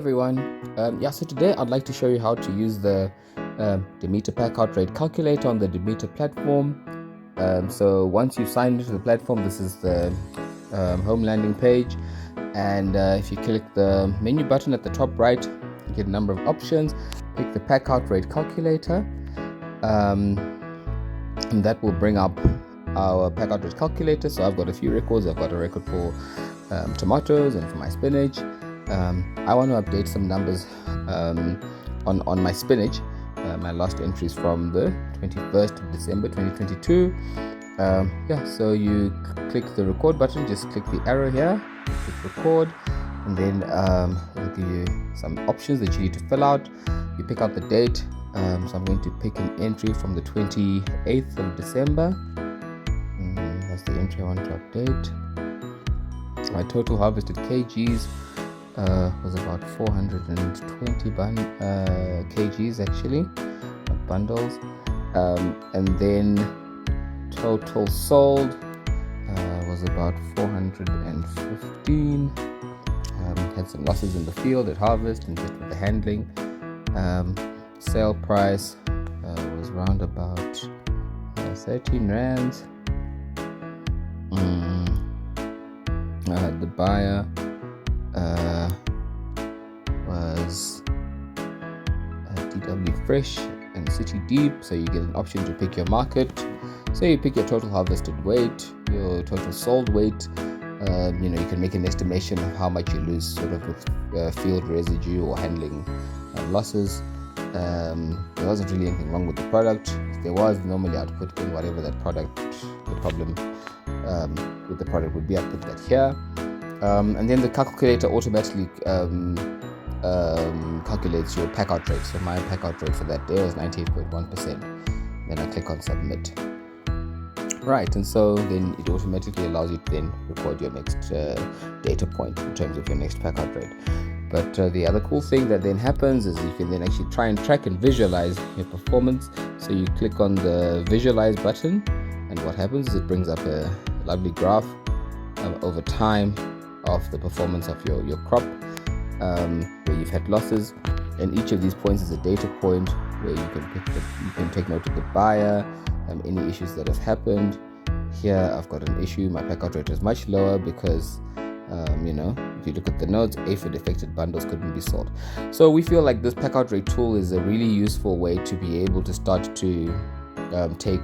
everyone. So today I'd like to show you how to use the Demeter Packout Rate Calculator on the Demeter platform. So once you've signed into the platform, this is the home landing page, and if you click the menu button at the top right, you get a number of options. Pick the Packout Rate Calculator, and that will bring up our Packout Rate Calculator. So I've got a few records. I've got a record for tomatoes and for my spinach. I want to update some numbers on my spinach. My last entry is from the 21st of December 2022. So you click the record button, just click the arrow here, click record, and then it'll give you some options that you need to fill out. You pick out the date, so I'm going to pick an entry from the 28th of December. That's the entry I want to update. My total harvested kgs was about 420 kgs actually, not bundles, and then total sold was about 415. Had some losses in the field at harvest and just with the handling. Sale price was around about 13 rands. The buyer was DW Fresh and City Deep, so you get an option to pick your market. So you pick your total harvested weight, your total sold weight. You can make an estimation of how much you lose sort of with field residue or handling losses. There wasn't really anything wrong with the product. If there was, normally I'd put in whatever the problem with the product would be. I'd put that here. And then the calculator automatically calculates your packout rate. So my packout rate for that day was 98.1%. Then I click on submit. Right, and so then it automatically allows you to then record your next data point in terms of your next packout rate. But the other cool thing that then happens is you can then actually try and track and visualize your performance. So you click on the visualize button, and what happens is it brings up a lovely graph over time of the performance of your crop, where you've had losses, and each of these points is a data point where you can take note of the buyer, any issues that have happened. Here I've got an issue. My packout rate is much lower because if you look at the notes, aphid affected bundles couldn't be sold. So we feel like this packout rate tool is a really useful way to be able to start to take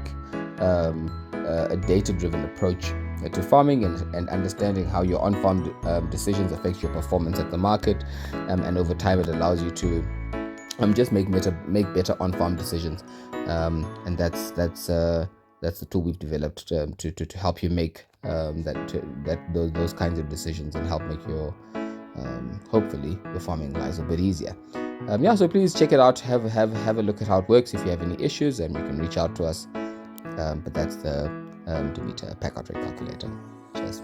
a data-driven approach to farming and understanding how your on-farm decisions affect your performance at the market, and over time it allows you to just make better on-farm decisions, and that's the tool we've developed to help you make those kinds of decisions and help make your hopefully your farming lives a bit easier. So please check it out, have a look at how it works. If you have any issues, you can reach out to us. But that's the Demeter Packout Rate Calculator. Cheers.